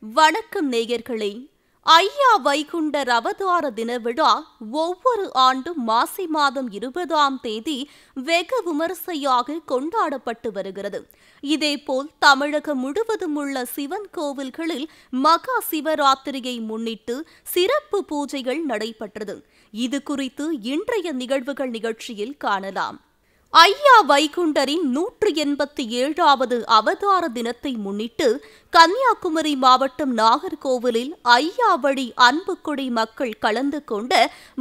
வணக்கம் நேயர்களே. ஐயா வைகுண்டர் அவதார தின விழா ஒவ்வொரு ஆண்டும் மாசி மாதம் 20ஆம் தேதி வெகு விமரிசையாக கொண்டாடப்பட்டு வருகிறது. இதேபோல் தமிழகம் முழுவதும் உள்ள சிவன் கோவில்களில் மகா சிவராத்திரியை முன்னிட்டு சிறப்பு பூஜைகள் நடைபெற்றது. இது குறித்து இன்றைய நிகழ்வுகள் நிகழ்ச்சியில் காணலாம். ஐயா வைகுண்டரின் 187வது அவதார தினத்தை முன்னிட்டு கன்னியாகுமரி மாவட்டம் நாகர்கோவிலில் ஐயா வழி அன்புக்குடி மக்கள் கலந்து கொண்ட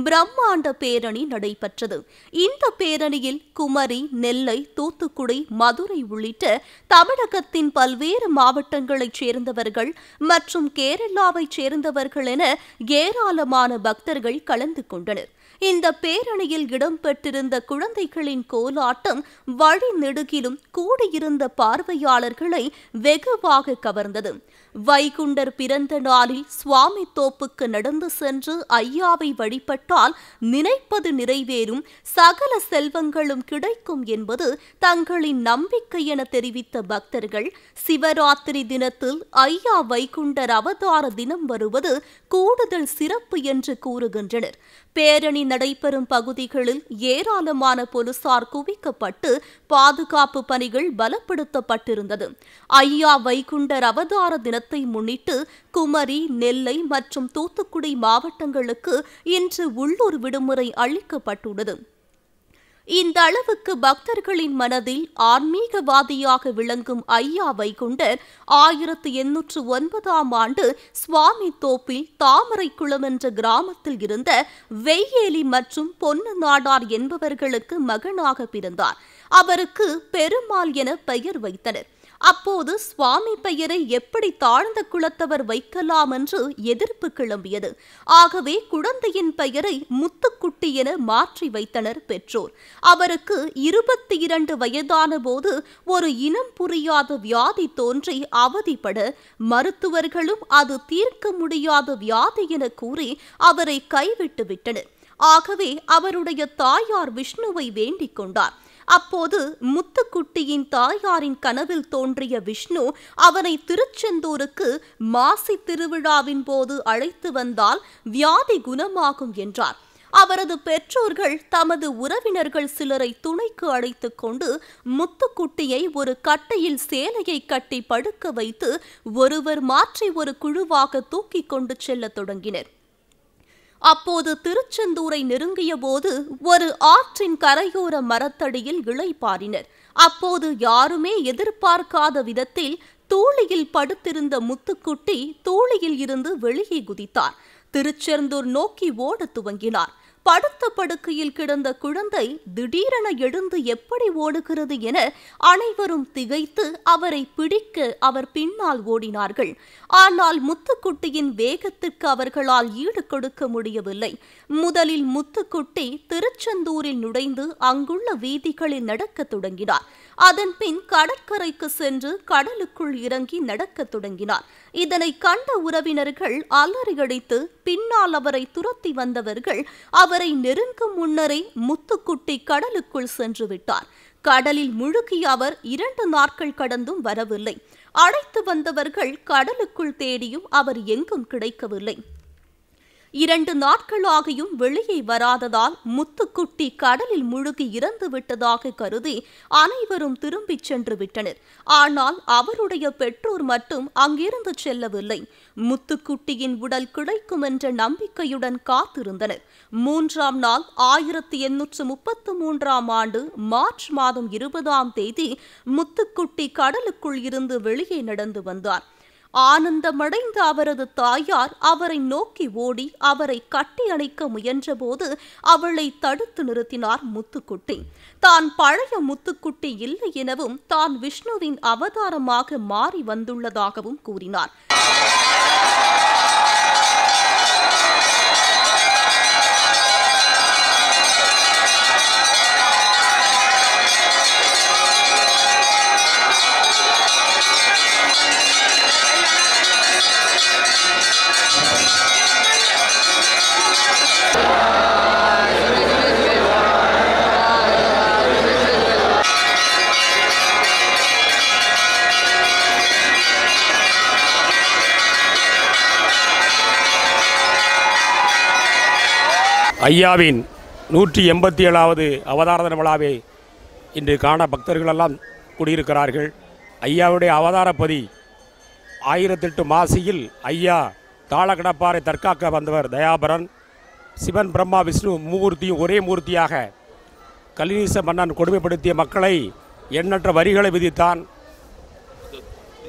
பிரம்மாண்ட பேரணி நடைபெற்றது. இந்த பேரணியில் குமரி, நெல்லை, தூத்துக்குடி, மதுரை உள்ளிட்ட தமிழகத்தின் பல்வேறு மாவட்டங்களைச் சேர்ந்தவர்கள் மற்றும் கேரளாவைச் சேர்ந்தவர்கள் என ஏராளமான பக்தர்கள் கலந்து கொண்டனர். இந்த பேரணியில் இடம்பெற்றிருந்த குழந்தைகளின் கோலாட்டம் வழி நெடுகிலும் கூடியிருந்த பார்வையாளர்களை வெகுவாக கவர்ந்தது. வைகுண்டர் பிறந்த நாளில் சுவாமி தோப்புக்கு நடந்து சென்று ஐயாவை வழிபட்டால் நினைப்பது நிறைவேறும், சகல செல்வங்களும் கிடைக்கும் என்பது தங்களின் நம்பிக்கை என தெரிவித்த பக்தர்கள் சிவராத்திரி தினத்தில் ஐயா வைகுண்டர் அவதார தினம் வருவது கூடுதல் சிறப்பு என்று கூறுகின்றனர். பேரணி நடைபெறும் பகுதிகளில் ஏராளமான போலீசார் குவிக்கப்பட்டு பாதுகாப்பு பணிகள் பலப்படுத்தப்பட்டிருந்தது. ஐயா வைகுண்டர் அவதார தினத்தை முன்னிட்டு குமரி, நெல்லை மற்றும் தூத்துக்குடி மாவட்டங்களுக்கு இன்று உள்ளூர் விடுமுறை அளிக்கப்பட்டுள்ளது. இந்த அளவுக்கு பக்தர்களின் மனதில் ஆன்மீகவாதியாக விளங்கும் ஐயா வைகுண்டர் 1809ஆம் ஆண்டு சுவாமி தோப்பில் தாமரைக்குளம் என்ற கிராமத்தில் இருந்த வெய்யேலி மற்றும் பொன்னு நாடார் என்பவர்களுக்கு மகனாக பிறந்தார். அவருக்கு பெருமாள் என பெயர் வைத்தனர். அப்போது சுவாமி பெயரை எப்படி தாழ்ந்த குலத்தவர் வைக்கலாம் என்று எதிர்ப்பு கிளம்பியது. ஆகவே குழந்தையின் பெயரை முத்துக்குட்டி என மாற்றி வைத்தனர் பெற்றோர். அவருக்கு 22 வயதான போது ஒரு இனம் புரியாத வியாதி தோன்றி அவதிப்பட மருத்துவர்களும் அது தீர்க்க முடியாத வியாதி என கூறி அவரை கைவிட்டு விட்டனர். ஆகவே அவருடைய தாயார் விஷ்ணுவை வேண்டிக் கொண்டார். அப்போது முத்துக்குட்டியின் தாயாரின் கனவில் தோன்றிய விஷ்ணு அவனை திருச்செந்தூருக்கு மாசி திருவிழாவின் போது அழைத்து வந்தால் வியாதி குணமாகும் என்றார். அவரது பெற்றோர்கள் தமது உறவினர்கள் சிலரை துணைக்கு அழைத்துக் கொண்டு முத்துக்குட்டியை ஒரு கட்டையில் சேலையை கட்டி படுக்க வைத்து ஒருவர் மாற்றி ஒரு குழுவாக தூக்கிக் கொண்டு செல்ல தொடங்கினர். அப்போது திருச்செந்தூரை நெருங்கிய போது ஒரு ஆற்றின் கரையோர மரத்தடியில் இளைப்பாறினர். அப்போது யாருமே எதிர்பார்க்காத விதத்தில் தூளியில் படுத்திருந்த முத்துக்குட்டி தூளியில் இருந்து வெளியே குதித்தார். திருச்செந்தூர் நோக்கி ஓடத் துவங்கினார். படுத்த படுக்கையில் கிடந்த குழந்தை திடீரென எழுந்து எப்படி ஓடுகிறது என அனைவரும் திகைத்து அவரை பிடிக்க அவர் பின்னால் ஓடினார்கள். ஆனால் முத்துக்குட்டியின் வேகத்திற்கு அவர்களால் ஈடு கொடுக்க முடியவில்லை. முதலில் முத்துக்குட்டி திருச்செந்தூரில் நுழைந்து அங்குள்ள வீதிகளில் நடக்கத் தொடங்கினார். அதன்பின் கடற்கரைக்கு சென்று கடலுக்குள் இறங்கி நடக்கத் தொடங்கினார். இதனை கண்ட உறவினர்கள் அலறியடித்து பின்னால் அவரை துரத்தி வந்தவர்கள் அவரை நெருங்கும் முன்னரே முத்துக்குட்டி கடலுக்குள் சென்று விட்டார். கடலில் முழுகிய அவர் 2 நாட்கள் கடந்தும் வரவில்லை. அழைத்து வந்தவர்கள் கடலுக்குள் தேடியும் அவர் எங்கும் கிடைக்கவில்லை. 2 நாட்களாகியும் வெளியே வராததால் முத்துக்குட்டி கடலில் முழுகி இறந்து விட்டதாக கருதி அனைவரும் திரும்பிச் சென்று விட்டனர். ஆனால் அவருடைய பெற்றோர் மட்டும் அங்கிருந்து செல்லவில்லை. முத்துக்குட்டியின் உடல் கிடைக்கும் என்ற நம்பிக்கையுடன் காத்திருந்தனர். 3ஆம் நாள் 1833ஆம் ஆண்டு மார்ச் மாதம் 20ஆம் தேதி முத்துக்குட்டி கடலுக்குள் இருந்து வெளியே நடந்து வந்தார். ஆனந்தமடைந்த அவரது தாயார் அவரை நோக்கி ஓடி அவரை கட்டி அணைக்க முயன்றபோது அவளை தடுத்து நிறுத்தினார் முத்துக்குட்டி. தான் பழைய முத்துக்குட்டி இல்லை எனவும் தான் விஷ்ணுவின் அவதாரமாக மாறி வந்துள்ளதாகவும் கூறினார். ஐயாவின் 187வது அவதார தின விழாவை இன்று காண பக்தர்களெல்லாம் கூடியிருக்கிறார்கள். ஐயாவுடைய அவதாரப்பதி 1008 மாசியில் ஐயா தாளகடப்பாறை தற்காக்க வந்தவர் தயாபரன். சிவன் பிரம்மா விஷ்ணு மூர்த்தியும் ஒரே மூர்த்தியாக கலிநீச மன்னன் கொடுமைப்படுத்திய மக்களை எண்ணற்ற வரிகளை விதித்தான்.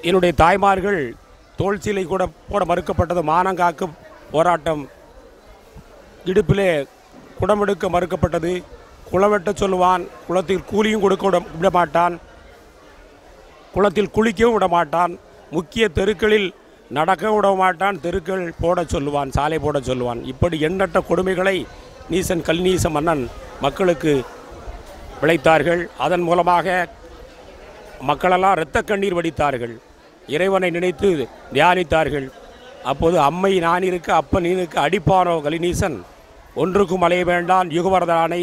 என்னுடைய தாய்மார்கள் தோல் சீலை கூட போட மறுக்கப்பட்டது. மானங்காக்கு போராட்டம், இடுப்பிலே குடமெடுக்க மறுக்கப்பட்டது. குளவெட்ட சொல்லுவான், குளத்தில் கூலியும் கொடுக்க விட மாட்டான், குளத்தில் குளிக்கவும் விட மாட்டான், முக்கிய தெருக்களில் நடக்க விட மாட்டான், தெருக்கள் போட சொல்லுவான், சாலை போட சொல்லுவான். இப்படி எண்ணற்ற கொடுமைகளை நீசன் கலிநீச மன்னன் மக்களுக்கு விளைத்தார்கள். அதன் மூலமாக மக்களெல்லாம் இரத்த கண்ணீர் வடித்தார்கள், இறைவனை நினைத்து தியானித்தார்கள். அப்போது அம்மை நான் இருக்க அப்பன் நீனுக்கு அடிப்பானோ கலிநீசன், ஒன்றுக்கும் அலைய வேண்டான் யுகவரதானை,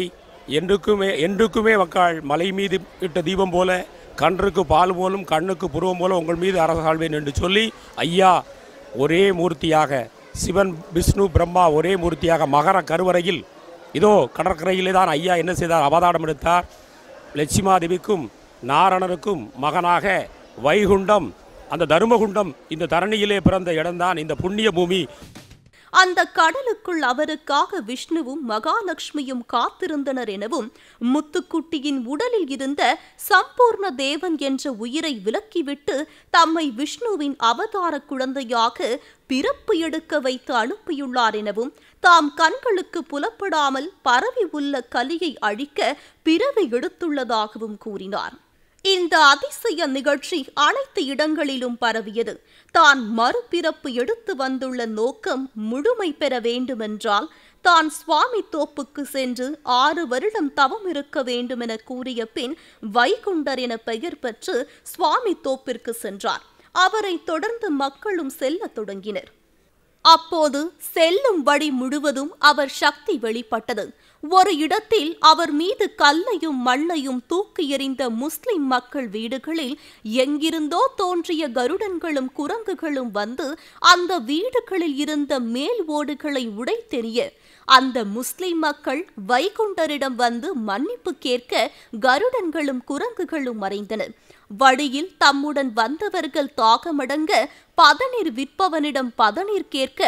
என்றுக்குமே மக்கள் மலை மீது இட்ட தீபம் போல, கன்றுக்கு பால் போலும் கண்ணுக்கு புருவம் போல உங்கள் மீது அரசாள்வேன் என்று சொல்லி ஐயா ஒரே மூர்த்தியாக, சிவன் விஷ்ணு பிரம்மா ஒரே மூர்த்தியாக மகர கருவறையில் இதோ கடற்கரையிலே தான் ஐயா என்ன செய்தார், அவதாரம் எடுத்தார். லட்சுமாதேவிக்கும் நாரணனுக்கும் மகனாக வைகுண்டம், அந்த தருமகுண்டம் இந்த தரணியிலே பிறந்த இடம்தான் இந்த புண்ணிய பூமி. அந்த கடலுக்குள் அவருக்காக விஷ்ணுவும் மகாலட்சுமியும் காத்திருந்தனர் எனவும், முத்துக்குட்டியின் உடலில் இருந்த சம்பூர்ண தேவன் என்ற உயிரை விலக்கிவிட்டு தம்மை விஷ்ணுவின் அவதார குழந்தையாக பிறப்பு எடுக்க வைத்து அனுப்பியுள்ளார் எனவும், தாம் கண்களுக்கு புலப்படாமல் பரவி உள்ள கலியை அழிக்க பிறவி எடுத்துள்ளதாகவும் கூறினார். இந்த அதிசய நிகழ்ச்சி அனைத்து இடங்களிலும் பரவியது. தான் மறுபிறப்பு எடுத்து வந்துள்ள நோக்கம் முழுமை பெற வேண்டுமென்றால் தான் சுவாமி தோப்புக்கு சென்று 6 வருடம் தவம் இருக்க வேண்டும் என கூறிய பின் வைகுண்டர் என பெயர் பெற்று சுவாமி தோப்பிற்கு சென்றார். அவரை தொடர்ந்து மக்களும் செல்ல தொடங்கினர். அப்போது செல்லும் வழி முழுவதும் அவர் சக்தி வெளிப்பட்டது. ஒரு இடத்தில் அவர் மீது கல்லையும் மண்ணையும் தூக்கி எறிந்த முஸ்லிம் மக்கள் வீடுகளில் எங்கிருந்தோ தோன்றிய கருடன்களும் குரங்குகளும் வந்து அந்த வீடுகளில் இருந்த மேல் ஓடுகளை உடைத்தெறிய அந்த முஸ்லிம் மக்கள் வைகுண்டரிடம் வந்து மன்னிப்பு கேட்க கருடன்களும் குரங்குகளும் மறைந்தனர். வழியில் தம்முடன் வந்தவர்கள் தாகமடங்க பதநீர் விற்பவனிடம் பதநீர் கேட்க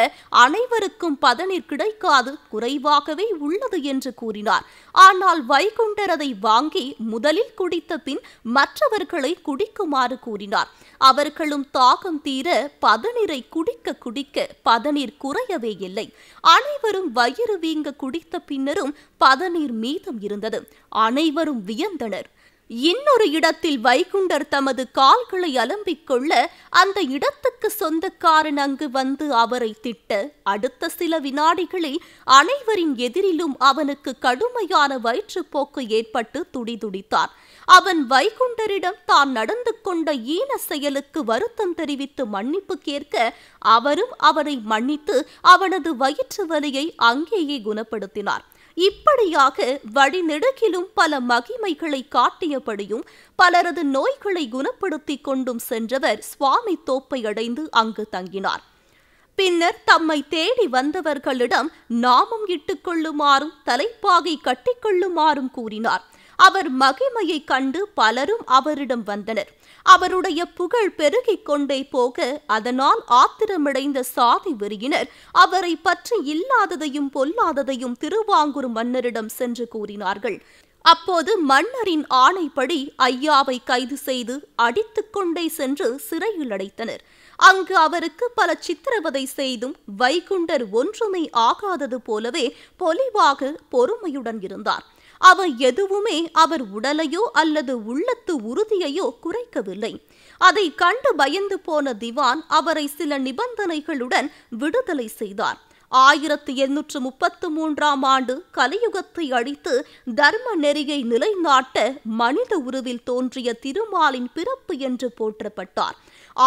அனைவருக்கும் பதநீர் கிடைக்காது, குறைவாகவே உள்ளது என்று கூறினார். ஆனால் வைகுண்டர் அதை வாங்கி முதலில் குடித்த பின் மற்றவர்களை குடிக்குமாறு கூறினார். அவர்களும் தாகம் தீர பதநீரை குடிக்க குடிக்க பதநீர் குறையவே இல்லை. அனைவரும் வயிறு வீங்க குடித்த பின்னரும் பதநீர் மீதம் இருந்தது. அனைவரும் வியந்தனர். இன்னொரு இடத்தில் வைகுண்டர் தமது கால்களை அலம்பிக் கொள்ள அந்த இடத்துக்கு சொந்தக்காரன் அங்கு வந்து அவரை திட்ட அடுத்த சில வினாடிகளில் அனைவரின் எதிரிலும் அவனுக்கு கடுமையான வயிற்றுப்போக்கு ஏற்பட்டு துடிதுடித்தார். அவன் வைகுண்டரிடம் தான் நடந்து கொண்ட ஈன செயலுக்கு வருத்தம் தெரிவித்து மன்னிப்பு கேட்க அவரும் அவனை மன்னித்து அவனது வயிற்று வலியை அங்கேயே குணப்படுத்தினார். இப்படியாக வழிநெடுகிலும் பல மகிமைகளை காட்டியபடியும் பலரது நோய்களை குணப்படுத்தி கொண்டும் சென்றவர் சுவாமி தோப்பை அடைந்து அங்கு தங்கினார். பின்னர் தம்மை தேடி வந்தவர்களிடம் நாமம் இட்டுக் கொள்ளுமாறும் தலைப்பாகை கட்டிக்கொள்ளுமாறும் கூறினார். அவர் மகிமையை கண்டு பலரும் அவரிடம் வந்தனர். அவருடைய புகழ் பெருகிக் கொண்டே போக அதனால் ஆத்திரமடைந்த சாதி வெறியினர் அவரை பற்றி இல்லாததையும் பொல்லாததையும் திருவாங்கூர் மன்னரிடம் சென்று கூறினார்கள். அப்போது மன்னரின் ஆணைப்படி ஐயாவை கைது செய்து அடித்துக் கொண்டே சென்று சிறையில் அடைத்தனர். அங்கு அவருக்கு பல சித்திரவதை செய்தும் வைகுண்டர் ஒன்றுமே ஆகாதது போலவே பொலிவாக பொறுமையுடன் இருந்தார். அவை எதுவுமே அவர் உடலையோ அல்லது உள்ளத்து உறுதியையோ குறைக்கவில்லை. அதை கண்டு பயந்து போன திவான் அவரை சில நிபந்தனைகளுடன் விடுதலை செய்தார். 1833ஆம் ஆண்டு கலியுகத்தை அழித்து தர்ம நெறியை நிலைநாட்ட மனித உருவில் தோன்றிய திருமாலின் பிறப்பு என்று போற்றப்பட்டார்.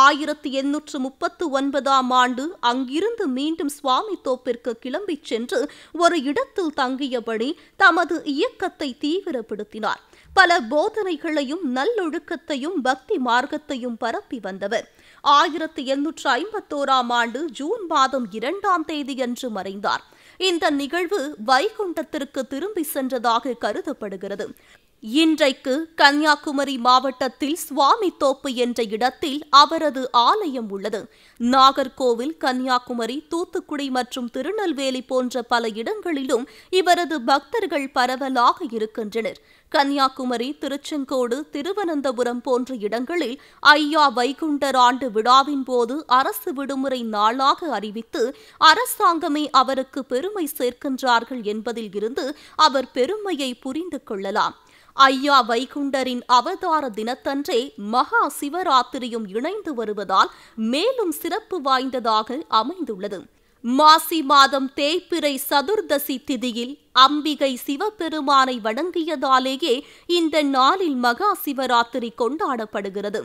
1839ஆம் ஆண்டு அங்கிருந்து மீண்டும் சுவாமி தோப்பிற்கு கிளம்பிச் சென்று ஒரு இடத்தில் தங்கியபடி தமது இயக்கத்தை தீவிரப்படுத்தினார். பல போதனைகளையும் நல்லொழுக்கத்தையும் பக்தி மார்க்கத்தையும் பரப்பி வந்தவர் 1851ஆம் ஆண்டு ஜூன் மாதம் 2ஆம் தேதியன்று மறைந்தார். இந்த நிகழ்வு வைகுண்டத்திற்கு திரும்பி சென்றதாக கருதப்படுகிறது. இன்றைக்கு கன்னியாகுமரி மாவட்டத்தில் சுவாமித்தோப்பு என்ற இடத்தில் அவரது ஆலயம் உள்ளது. நாகர்கோவில், கன்னியாகுமரி, தூத்துக்குடி மற்றும் திருநெல்வேலி போன்ற பல இடங்களிலும் இவரது பக்தர்கள் பரவலாக இருக்கின்றனர். கன்னியாகுமரி, திருச்செங்கோடு, திருவனந்தபுரம் போன்ற இடங்களில் ஐயா வைகுண்டர் ஆண்டு விழாவின் போது அரசு விடுமுறை நாளாக அறிவித்து அரசாங்கமே அவருக்கு பெருமை சேர்க்கின்றார்கள் என்பதில் இருந்து அவர் பெருமையை புரிந்து கொள்ளலாம். ஐயா வைகுண்டரின் அவதார தினத்தன்றே மகா சிவராத்திரியும் இணைந்து வருவதால் மேலும் சிறப்பு வாய்ந்ததாக அமைந்துள்ளது. மாசி மாதம் தேய்பிறை சதுர்தசி திதியில் அம்பிகை சிவபெருமானை வணங்கியதாலேயே இந்த நாளில் மகா சிவராத்திரி கொண்டாடப்படுகிறது.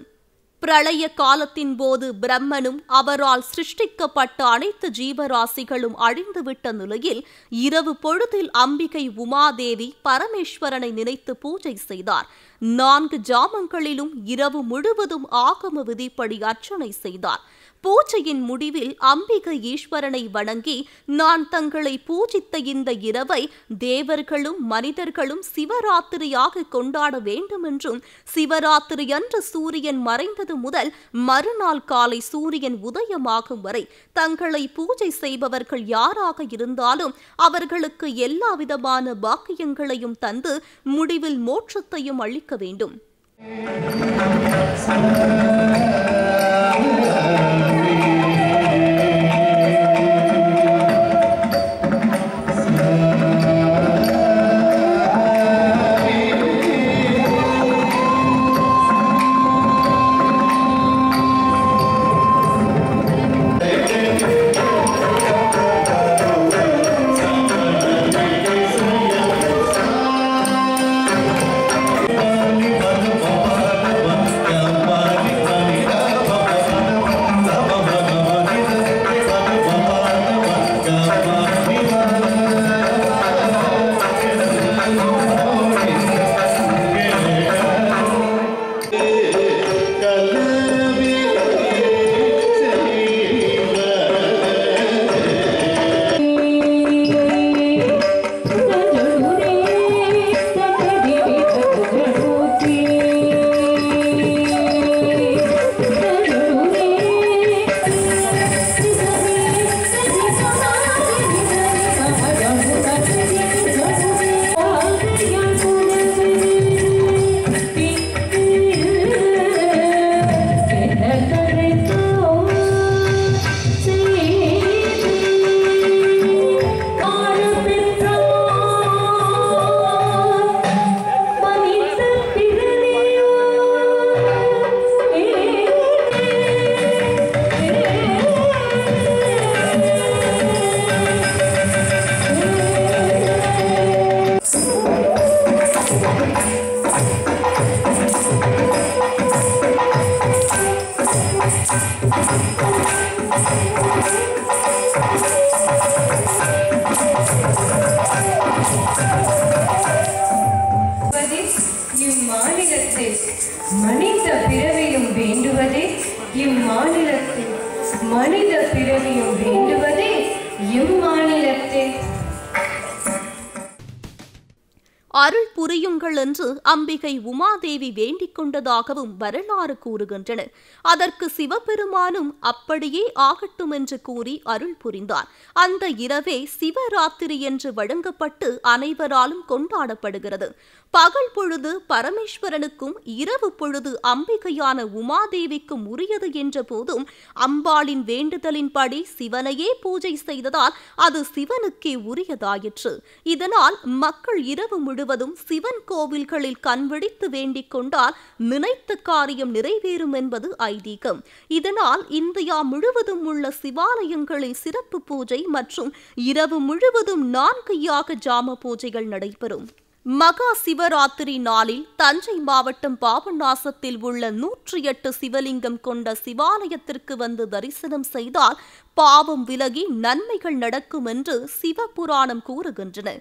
பிரளய காலத்தின் போது பிரம்மனும் அவரால் சிருஷ்டிக்கப்பட்ட அனைத்து ஜீவராசிகளும் அழிந்துவிட்ட நிலையில் இரவு பொழுதில் அம்பிகை உமாதேவி பரமேஸ்வரனை நினைத்து பூஜை செய்தார். 4 ஜாமங்களிலும் இரவு முழுவதும் ஆகம விதிப்படி அர்ச்சனை செய்தார். பூஜையின் முடிவில் அம்பிகை ஈஸ்வரனை வணங்கி, நான் தங்களை பூஜித்த இந்த இரவை தேவர்களும் மனிதர்களும் சிவராத்திரியாக கொண்டாட வேண்டும் என்றும், சிவராத்திரி அன்று சூரியன் மறைந்தது முதல் மறுநாள் காலை சூரியன் உதயமாகும் வரை தங்களை பூஜை செய்பவர்கள் யாராக இருந்தாலும் அவர்களுக்கு எல்லா விதமான பாக்கியங்களையும் தந்து முடிவில் மோட்சத்தையும் அளிக்க வேண்டும். இம்மாநிலத்தில் மனித பிறவியும் வேண்டுவதே இம்மாநிலத்தில் மனித பிறவியும் வேண்டுவதே இம்மாநிலத்தில் அருள் புரியுங்கள் என்று அம்பிகை உமாதேவி வேண்டிக் கொண்டதாகவும் வரலாறு கூறுகின்றன. அதற்கு சிவபெருமானும் அப்படியே ஆகட்டும் என்று கூறி அருள் புரிந்தார். அந்த இரவே சிவராத்திரி என்று வழங்கப்பட்டு அனைவராலும் கொண்டாடப்படுகிறது. பகல் பொழுது பரமேஸ்வரனுக்கும் இரவு பொழுது அம்பிகையான உமாதேவிக்கும் உரியது என்ற போதும் அம்பாளின் வேண்டுதலின்படி சிவனையே பூஜை செய்ததால் அது சிவனுக்கே உரியதாயிற்று. இதனால் மக்கள் இரவு முழுவதும் சிவன் கோவில்களில் கண்விழித்து வேண்டிக் கொண்டால் நினைத்த காரியம் நிறைவேறும் என்பது ஐதீகம். இதனால் இந்தியா முழுவதும் உள்ள சிவாலயங்களில் சிறப்பு பூஜை மற்றும் இரவு முழுவதும் 4 யாக ஜாம பூஜைகள் நடைபெறும். மகா சிவராத்திரி நாளில் தஞ்சை மாவட்டம் பாபநாசத்தில் உள்ள 108 சிவலிங்கம் கொண்ட சிவாலயத்திற்கு வந்து தரிசனம் செய்தால் பாவம் விலகி நன்மைகள் நடக்கும் என்று சிவபுராணம் கூறுகின்றன.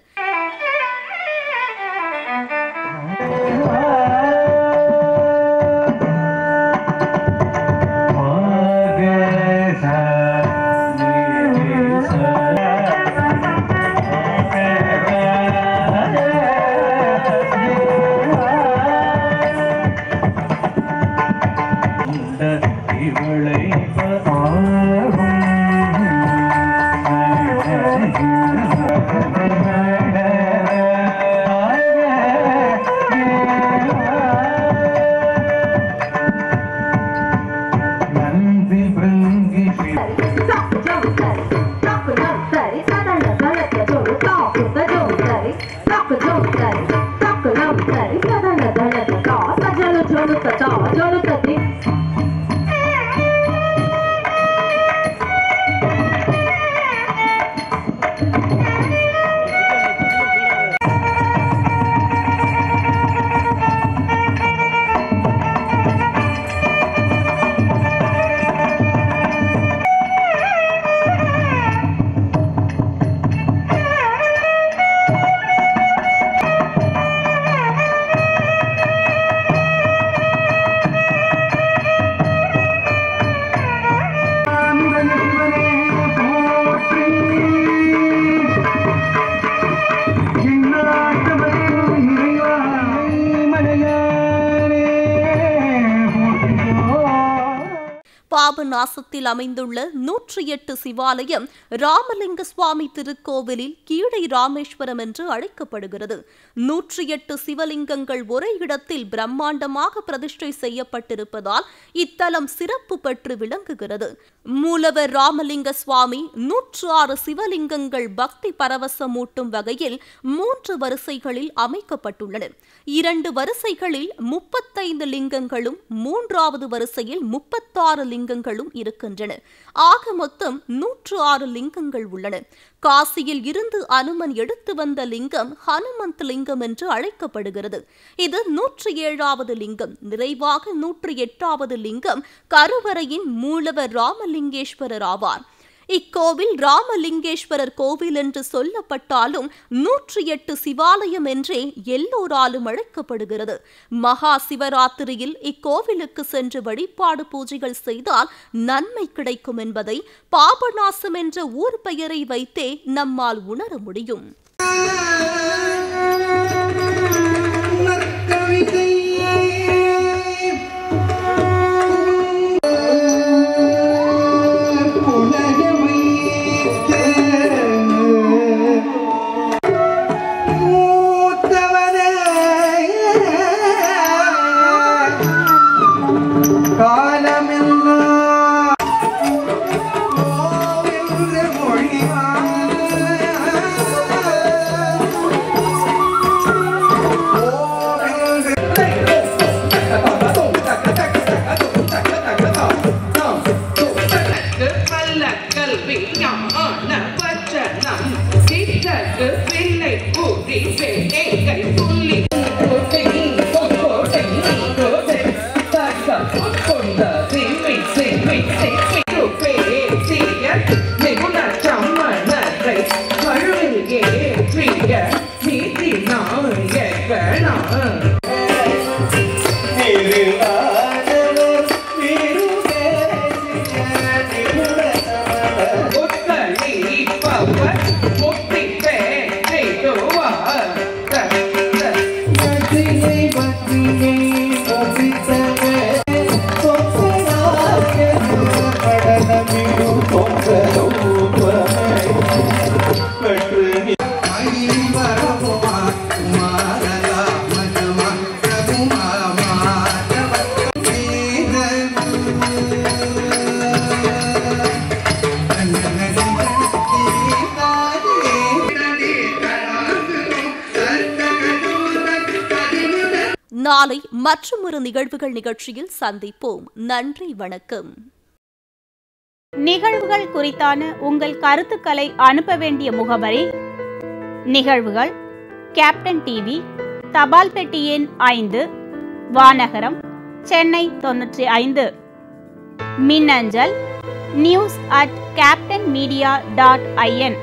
பாபநாசத்தில் அமைந்துள்ள 108 சிவாலயம் ராமலிங்க சுவாமி திருக்கோவிலில் கீழை ராமேஸ்வரம் என்று அழைக்கப்படுகிறது. 108 சிவலிங்கங்கள் ஒரே இடத்தில் பிரம்மாண்டமாக பிரதிஷ்டை செய்யப்பட்டிருப்பதால் இத்தலம் சிறப்பு பெற்று விளங்குகிறது. மூலவர் ராமலிங்க சுவாமி 106 சிவலிங்கங்கள் பக்தி பரவசமூட்டும் வகையில் 3 வரிசைகளில் அமைக்கப்பட்டுள்ளன. 2 வரிசைகளில் 35 லிங்கங்களும் 3வது வரிசையில் 36 லிங்கங்களும் இருக்கின்றன. ஆக மொத்தம் 106 லிங்கங்கள் உள்ளன. காசியில் இருந்து அனுமன் எடுத்து வந்த லிங்கம் ஹனுமந்த் லிங்கம் என்று அழைக்கப்படுகிறது. இது 107வது லிங்கம். நிறைவாக 108வது லிங்கம் கருவறையின் மூலவர் ராமலிங்கேஸ்வரர் ஆவார். இக்கோவில் ராமலிங்கேஸ்வரர் கோவில் என்று சொல்லப்பட்டாலும் 108 சிவாலயம் என்றே எல்லோராலும் அழைக்கப்படுகிறது. மகா சிவராத்திரியில் இக்கோவிலுக்கு சென்று வழிபாடு பூஜைகள் செய்தால் நன்மை கிடைக்கும் என்பதை பாபநாசம் என்ற ஊர் பெயரை வைத்தே நம்மால் உணர முடியும். நாளை மற்றுமொரு நிகழ்வுகள் நிகழ்ச்சியில் சந்திப்போம். நன்றி, வணக்கம். நிகழ்வுகள் குறித்தான உங்கள் கருத்துக்களை அனுப்ப வேண்டிய முகவரி நிகழ்வுகள், கேப்டன் டிவி, தபால் பெட்டி எண் 5, வானகரம், சென்னை 95. மின்னஞ்சல் news@captainmedia.in